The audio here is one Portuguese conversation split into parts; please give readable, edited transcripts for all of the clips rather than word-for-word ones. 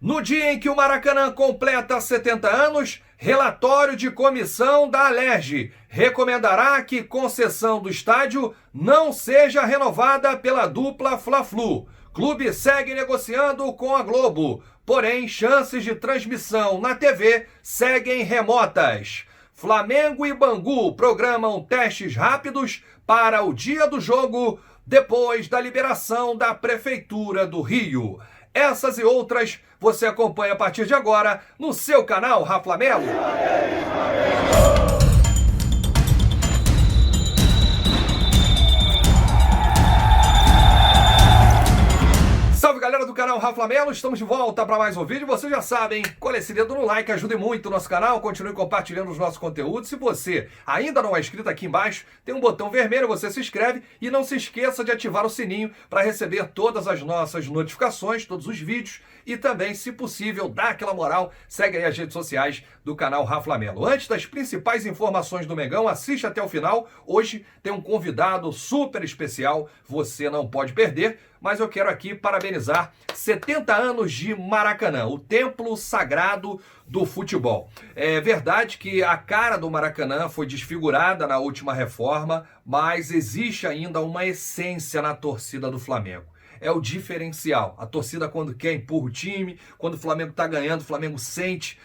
No dia em que o Maracanã completa 70 anos, relatório de comissão da Alerj recomendará que concessão do estádio não seja renovada pela dupla Fla-Flu. Clube segue negociando com a Globo, porém chances de transmissão na TV seguem remotas. Flamengo e Bangu programam testes rápidos para o dia do jogo depois da liberação da Prefeitura do Rio. Essas e outras você acompanha a partir de agora no seu canal Raflamelo. Salve galera do canal Raflamelo, estamos de volta para mais um vídeo. Vocês já sabem, cole esse dedo no like, ajude muito o nosso canal, continue compartilhando os nossos conteúdos. Se você ainda não é inscrito, aqui embaixo tem um botão vermelho, você se inscreve e não se esqueça de ativar o sininho para receber todas as nossas notificações, todos os vídeos e também, se possível, dá aquela moral, segue aí as redes sociais do canal Raflamelo. Antes das principais informações do Mengão, assiste até o final. Hoje tem um convidado super especial, você não pode perder. Mas eu quero aqui parabenizar 70 anos de Maracanã, o templo sagrado do futebol. É verdade que a cara do Maracanã foi desfigurada na última reforma, mas existe ainda uma essência na torcida do Flamengo. É o diferencial. A torcida, quando quer, empurra o time. Quando o Flamengo está ganhando, o Flamengo sente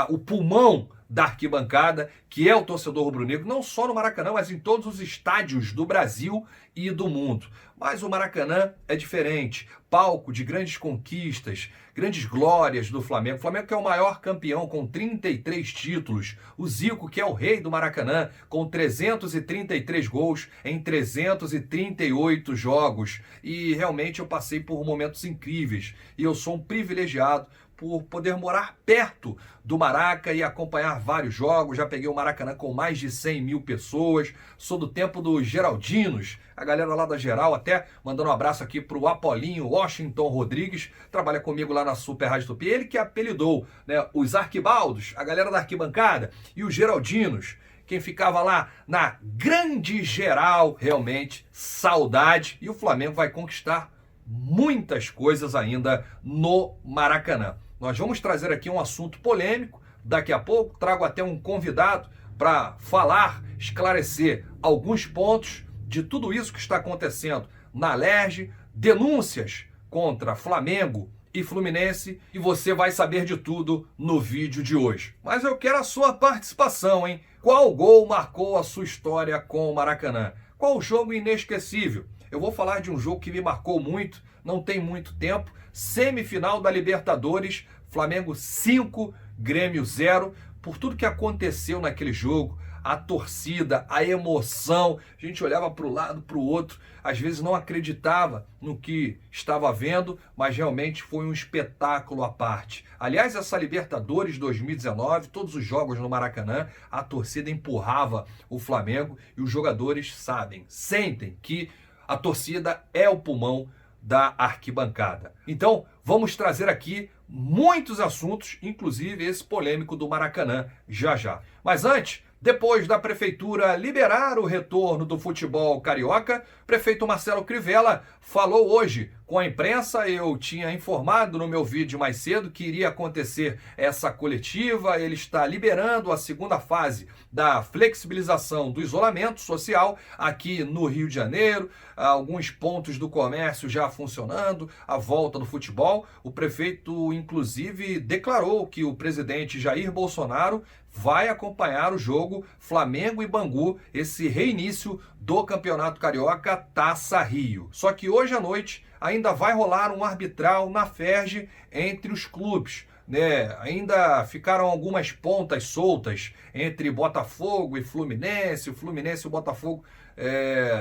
o pulmão da arquibancada, que é o torcedor rubro-negro, não só no Maracanã, mas em todos os estádios do Brasil e do mundo. Mas o Maracanã é diferente, palco de grandes conquistas, grandes glórias do Flamengo. O Flamengo que é o maior campeão com 33 títulos. O Zico, que é o rei do Maracanã, com 333 gols em 338 jogos. E realmente eu passei por momentos incríveis. E eu sou um privilegiado por poder morar perto do Maraca e acompanhar vários jogos. Já peguei o Maracanã com mais de 100 mil pessoas. Sou do tempo dos Geraldinos, a galera lá da Geral, até mandando um abraço aqui pro Apolinho Washington Rodrigues, trabalha comigo lá na Super Rádio Tupi, ele que apelidou, né, os Arquibaldos, a galera da arquibancada e os Geraldinos. Quem ficava lá na grande geral, realmente, saudade. E o Flamengo vai conquistar muitas coisas ainda no Maracanã. Nós vamos trazer aqui um assunto polêmico, daqui a pouco trago até um convidado para falar, esclarecer alguns pontos de tudo isso que está acontecendo na Alerj, denúncias contra Flamengo e Fluminense, e você vai saber de tudo no vídeo de hoje. Mas eu quero a sua participação, hein? Qual gol marcou a sua história com o Maracanã? Qual jogo inesquecível? Eu vou falar de um jogo que me marcou muito, não tem muito tempo, semifinal da Libertadores, Flamengo 5, Grêmio 0, por tudo que aconteceu naquele jogo, a torcida, a emoção, a gente olhava para o lado, para o outro, às vezes não acreditava no que estava vendo, mas realmente foi um espetáculo à parte. Aliás, essa Libertadores 2019, todos os jogos no Maracanã, a torcida empurrava o Flamengo e os jogadores sabem, sentem que a torcida é o pulmão da arquibancada. Então, vamos trazer aqui muitos assuntos, inclusive esse polêmico do Maracanã, já já. Mas antes, depois da prefeitura liberar o retorno do futebol carioca, prefeito Marcelo Crivella falou hoje com a imprensa. Eu tinha informado no meu vídeo mais cedo que iria acontecer essa coletiva. Ele está liberando a segunda fase da flexibilização do isolamento social aqui no Rio de Janeiro. Alguns pontos do comércio já funcionando, a volta do futebol. O prefeito, inclusive, declarou que o presidente Jair Bolsonaro vai acompanhar o jogo Flamengo e Bangu, esse reinício do Campeonato Carioca Taça Rio. Só que hoje à noite ainda vai rolar um arbitral na Ferj entre os clubes, né? Ainda ficaram algumas pontas soltas entre Botafogo e Fluminense, o Fluminense e o Botafogo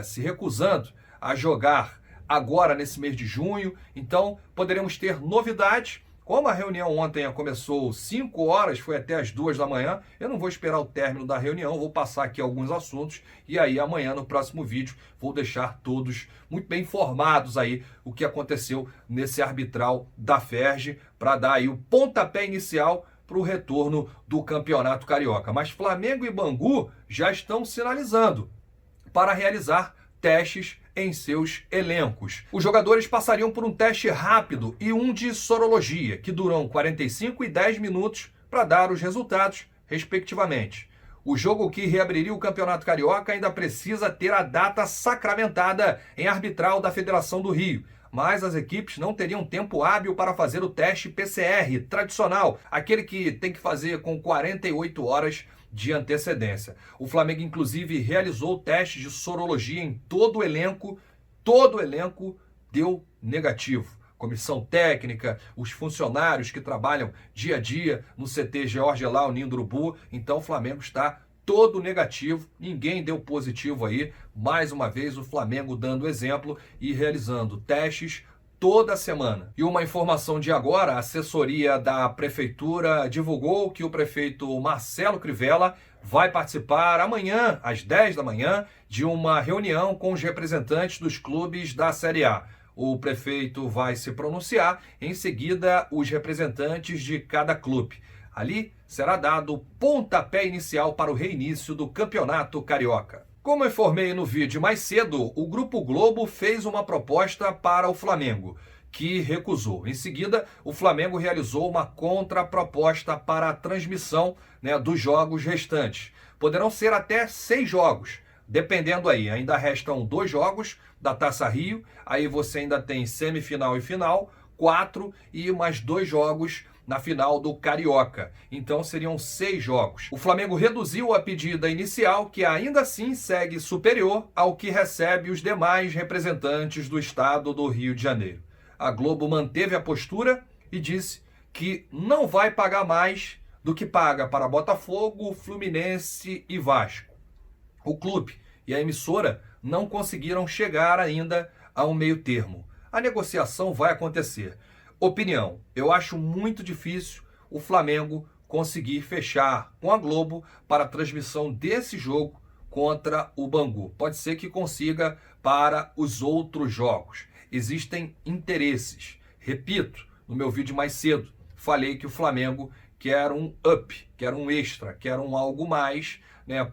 se recusando a jogar agora nesse mês de junho. Então poderemos ter novidades. Como a reunião ontem começou 5 horas, foi até as 2 da manhã, eu não vou esperar o término da reunião, vou passar aqui alguns assuntos e aí amanhã no próximo vídeo vou deixar todos muito bem informados aí o que aconteceu nesse arbitral da Ferj para dar aí o pontapé inicial para o retorno do Campeonato Carioca. Mas Flamengo e Bangu já estão sinalizando para realizar testes em seus elencos. Os jogadores passariam por um teste rápido e um de sorologia, que duram 45 e 10 minutos para dar os resultados, respectivamente. O jogo que reabriria o Campeonato Carioca ainda precisa ter a data sacramentada em arbitral da Federação do Rio, mas as equipes não teriam tempo hábil para fazer o teste PCR tradicional, aquele que tem que fazer com 48 horas de antecedência. O Flamengo, inclusive, realizou testes de sorologia em todo o elenco deu negativo. Comissão técnica, os funcionários que trabalham dia a dia no CT Jorge Elal, Ninho do Urubu. Então o Flamengo está todo negativo, ninguém deu positivo aí. Mais uma vez o Flamengo dando exemplo e realizando testes toda semana. E uma informação de agora, a assessoria da Prefeitura divulgou que o prefeito Marcelo Crivella vai participar amanhã, às 10 da manhã, de uma reunião com os representantes dos clubes da Série A. O prefeito vai se pronunciar, em seguida os representantes de cada clube. Ali será dado o pontapé inicial para o reinício do Campeonato Carioca. Como informei no vídeo mais cedo, o Grupo Globo fez uma proposta para o Flamengo, que recusou. Em seguida, o Flamengo realizou uma contraproposta para a transmissão, dos jogos restantes. Poderão ser até 6 jogos, dependendo aí. Ainda restam 2 jogos da Taça Rio, aí você ainda tem semifinal e final, 4 e mais 2 jogos na final do Carioca. Então seriam 6 jogos. O Flamengo reduziu a pedida inicial, que ainda assim segue superior ao que recebe os demais representantes do estado do Rio de Janeiro. A Globo manteve a postura e disse que não vai pagar mais do que paga para Botafogo, Fluminense e Vasco. O clube e a emissora não conseguiram chegar ainda a um meio termo. A negociação vai acontecer. Opinião: eu acho muito difícil o Flamengo conseguir fechar com a Globo para a transmissão desse jogo contra o Bangu. Pode ser que consiga para os outros jogos. Existem interesses. Repito, no meu vídeo mais cedo, falei que o Flamengo quer um up, quer um extra, quer um algo mais,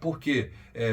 porque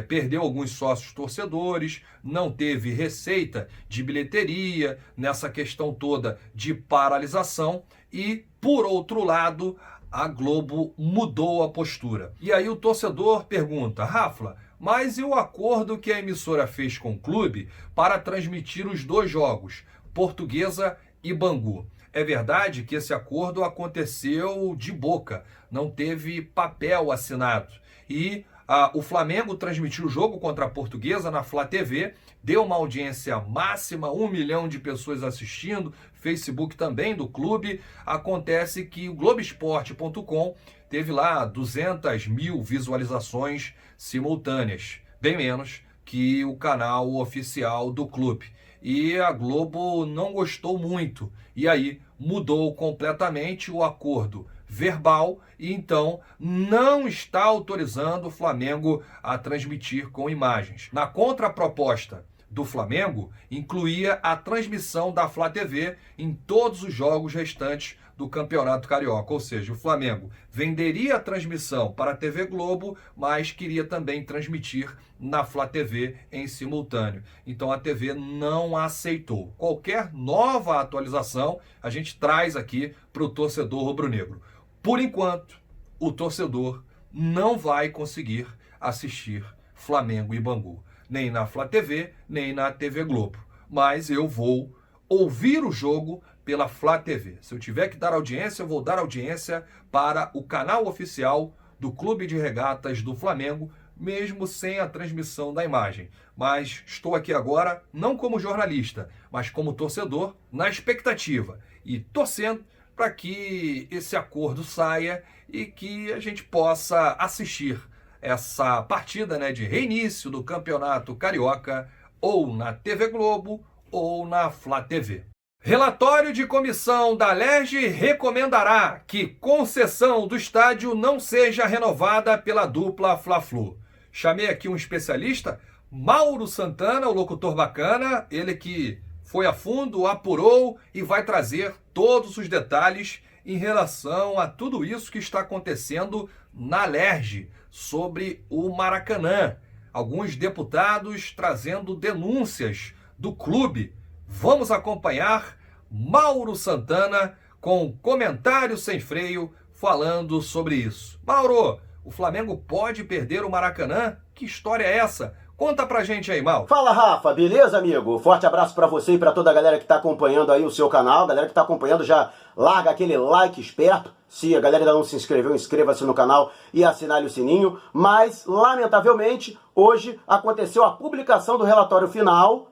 perdeu alguns sócios torcedores, não teve receita de bilheteria nessa questão toda de paralisação e, por outro lado, a Globo mudou a postura. E aí o torcedor pergunta: Rafa, mas e o acordo que a emissora fez com o clube para transmitir os 2 jogos, Portuguesa e Bangu? É verdade que esse acordo aconteceu de boca, não teve papel assinado. E o Flamengo transmitiu o jogo contra a Portuguesa na Flá TV, deu uma audiência máxima, 1 milhão de pessoas assistindo, Facebook também do clube. Acontece que o Globoesporte.com teve lá 200 mil visualizações simultâneas, bem menos que o canal oficial do clube. E a Globo não gostou muito, e aí mudou completamente o acordo verbal e então não está autorizando o Flamengo a transmitir com imagens. Na contraproposta do Flamengo, incluía a transmissão da Flá TV em todos os jogos restantes do Campeonato Carioca. Ou seja, o Flamengo venderia a transmissão para a TV Globo, mas queria também transmitir na Flá TV em simultâneo. Então a TV não aceitou. Qualquer nova atualização a gente traz aqui para o torcedor rubro-negro. Por enquanto, o torcedor não vai conseguir assistir Flamengo e Bangu, nem na Flá TV, nem na TV Globo. Mas eu vou ouvir o jogo pela Flá TV. Se eu tiver que dar audiência, eu vou dar audiência para o canal oficial do Clube de Regatas do Flamengo, mesmo sem a transmissão da imagem. Mas estou aqui agora, não como jornalista, mas como torcedor, na expectativa e torcendo para que esse acordo saia e que a gente possa assistir essa partida, de reinício do Campeonato Carioca ou na TV Globo ou na Flá TV. Relatório de comissão da Alerj recomendará que concessão do estádio não seja renovada pela dupla Fla-Flu. Chamei aqui um especialista, Mauro Santana, o locutor bacana, ele que foi a fundo, apurou e vai trazer todos os detalhes em relação a tudo isso que está acontecendo na Alerj sobre o Maracanã. alguns deputados trazendo denúncias do clube. Vamos acompanhar Mauro Santana com comentário sem freio falando sobre isso. Mauro, o Flamengo pode perder o Maracanã? Que história é essa? Conta pra gente aí, Mauro. Fala, Rafa, beleza, amigo? Forte abraço pra você e pra toda a galera que tá acompanhando aí o seu canal. Galera que tá acompanhando, já larga aquele like esperto. Se a galera ainda não se inscreveu, inscreva-se no canal e assinale o sininho. Mas, lamentavelmente, hoje aconteceu a publicação do relatório final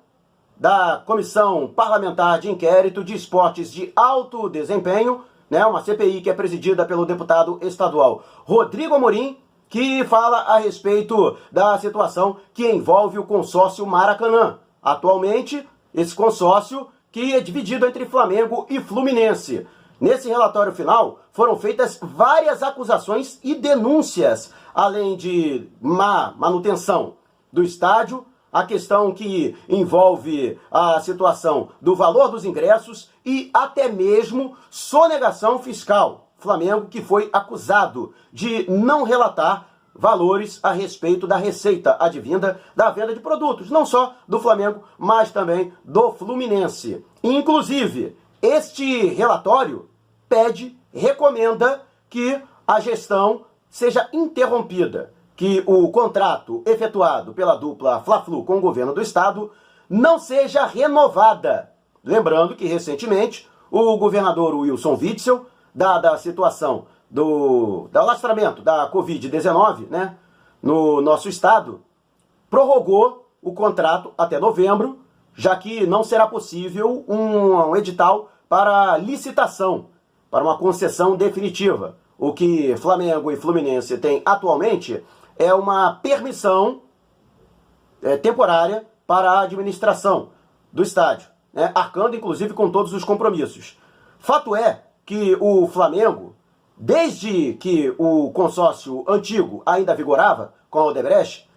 da Comissão Parlamentar de Inquérito de Esportes de Alto Desempenho, né, uma CPI que é presidida pelo deputado estadual Rodrigo Amorim, que fala a respeito da situação que envolve o consórcio Maracanã. Atualmente, esse consórcio que é dividido entre Flamengo e Fluminense. Nesse relatório final, foram feitas várias acusações e denúncias, além de má manutenção do estádio, a questão que envolve a situação do valor dos ingressos e até mesmo sonegação fiscal. Flamengo que foi acusado de não relatar valores a respeito da receita advinda da venda de produtos, não só do Flamengo, mas também do Fluminense. Inclusive, este relatório recomenda que a gestão seja interrompida, que o contrato efetuado pela dupla Fla-Flu com o governo do estado não seja renovada. Lembrando que, recentemente, o governador Wilson Witzel, dada a situação do alastramento da Covid-19, né, no nosso estado, prorrogou o contrato até novembro, já que não será possível um edital para licitação, para uma concessão definitiva. O que Flamengo e Fluminense têm atualmente é uma permissão temporária para a administração do estádio, né, arcando inclusive com todos os compromissos. Fato é que o Flamengo, desde que o consórcio antigo ainda vigorava com a Odebrecht,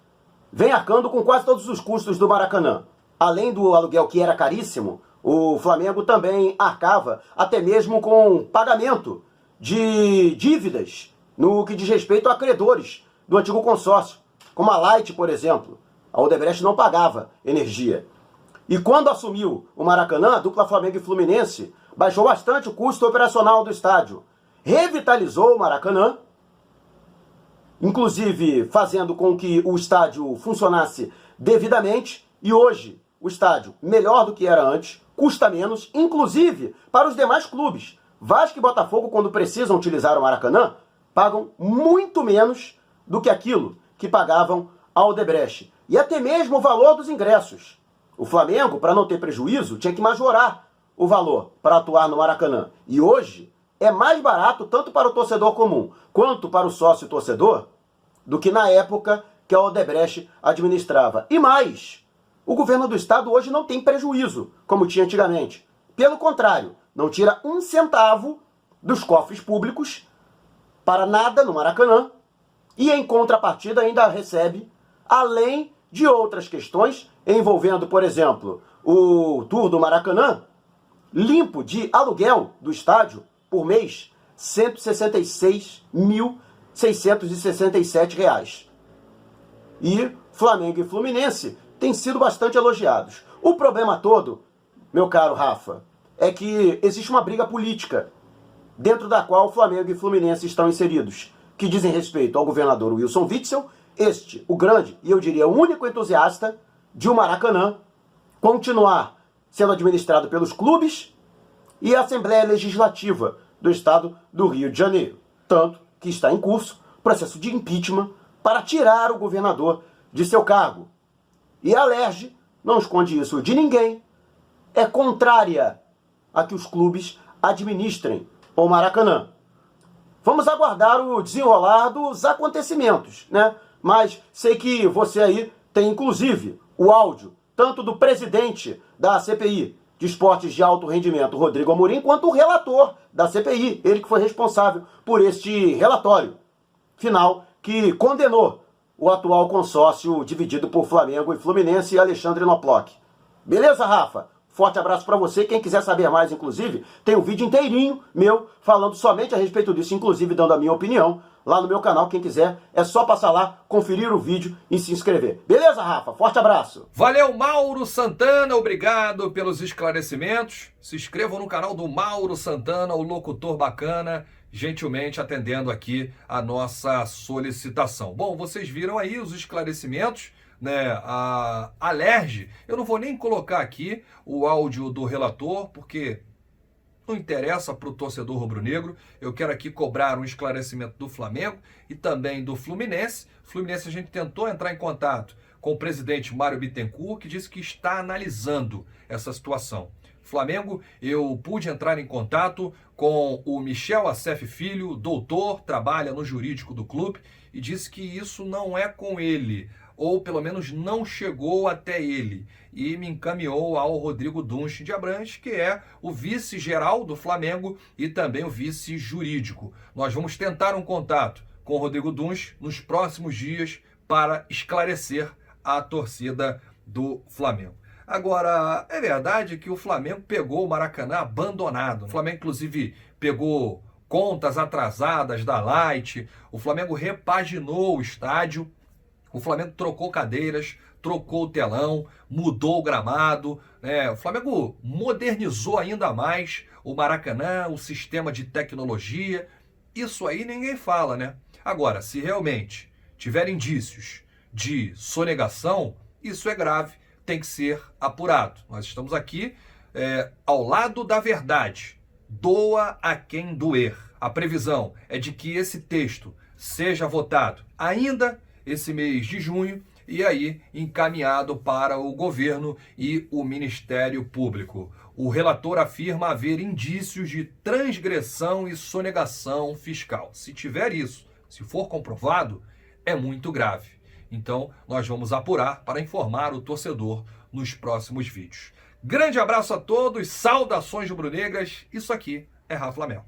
vem arcando com quase todos os custos do Maracanã. Além do aluguel que era caríssimo, o Flamengo também arcava até mesmo com pagamento de dívidas no que diz respeito a credores do antigo consórcio, como a Light, por exemplo. A Odebrecht não pagava energia. E quando assumiu o Maracanã, a dupla Flamengo e Fluminense baixou bastante o custo operacional do estádio, revitalizou o Maracanã, inclusive fazendo com que o estádio funcionasse devidamente, e hoje o estádio, melhor do que era antes, custa menos, inclusive para os demais clubes. Vasco e Botafogo, quando precisam utilizar o Maracanã, pagam muito menos do que aquilo que pagavam a Odebrecht. E até mesmo o valor dos ingressos. O Flamengo, para não ter prejuízo, tinha que majorar o valor para atuar no Maracanã. E hoje é mais barato tanto para o torcedor comum quanto para o sócio torcedor do que na época que a Odebrecht administrava. E mais, o governo do estado hoje não tem prejuízo, como tinha antigamente. Pelo contrário, não tira um centavo dos cofres públicos para nada no Maracanã e, em contrapartida, ainda recebe, além de outras questões envolvendo, por exemplo, o tour do Maracanã, limpo de aluguel do estádio por mês, R$ 166.667. E Flamengo e Fluminense têm sido bastante elogiados. O problema todo, meu caro Rafa, é que existe uma briga política dentro da qual Flamengo e Fluminense estão inseridos, que dizem respeito ao governador Wilson Witzel, o grande e eu diria o único entusiasta de o Maracanã continuar sendo administrado pelos clubes e a Assembleia Legislativa do Estado do Rio de Janeiro. Tanto que está em curso processo de impeachment para tirar o governador de seu cargo. E a Alerj não esconde isso de ninguém, é contrária a que os clubes administrem o Maracanã. Vamos aguardar o desenrolar dos acontecimentos, né? Mas sei que você aí tem inclusive o áudio, tanto do presidente da CPI de Esportes de Alto Rendimento, Rodrigo Amorim, quanto o relator da CPI, ele que foi responsável por este relatório final que condenou o atual consórcio dividido por Flamengo e Fluminense e Alexandre Knoploch. Beleza, Rafa? Forte abraço para você. Quem quiser saber mais, inclusive, tem um vídeo inteirinho meu falando somente a respeito disso, inclusive dando a minha opinião lá no meu canal. Quem quiser, é só passar lá, conferir o vídeo e se inscrever. Beleza, Rafa? Forte abraço. Valeu, Mauro Santana. Obrigado pelos esclarecimentos. Se inscrevam no canal do Mauro Santana, o locutor bacana, gentilmente atendendo aqui a nossa solicitação. Bom, vocês viram aí os esclarecimentos, né? A Alerj, eu não vou nem colocar aqui o áudio do relator, porque não interessa para o torcedor rubro-negro. Eu quero aqui cobrar um esclarecimento do Flamengo e também do Fluminense. Fluminense, a gente tentou entrar em contato com o presidente Mário Bittencourt, que disse que está analisando essa situação. Flamengo, eu pude entrar em contato com o Michel Assef Filho, doutor, trabalha no jurídico do clube, e disse que isso não é com ele, ou pelo menos não chegou até ele, e me encaminhou ao Rodrigo Dunst de Abrantes, que é o vice-geral do Flamengo e também o vice-jurídico. Nós vamos tentar um contato com o Rodrigo Dunst nos próximos dias para esclarecer a torcida do Flamengo. Agora, é verdade que o Flamengo pegou o Maracanã abandonado. O Flamengo, inclusive, pegou contas atrasadas da Light, o Flamengo repaginou o estádio, o Flamengo trocou cadeiras, trocou o telão, mudou o gramado, né? O Flamengo modernizou ainda mais o Maracanã, o sistema de tecnologia. Isso aí ninguém fala, né? Agora, se realmente tiver indícios de sonegação, isso é grave, tem que ser apurado. Nós estamos aqui ao lado da verdade. Doa a quem doer. A previsão é de que esse texto seja votado ainda esse mês de junho e aí encaminhado para o governo e o Ministério Público. O relator afirma haver indícios de transgressão e sonegação fiscal. Se tiver isso, se for comprovado, é muito grave. Então, nós vamos apurar para informar o torcedor nos próximos vídeos. Grande abraço a todos, saudações rubro-negras. Isso aqui é Rafa Lamel.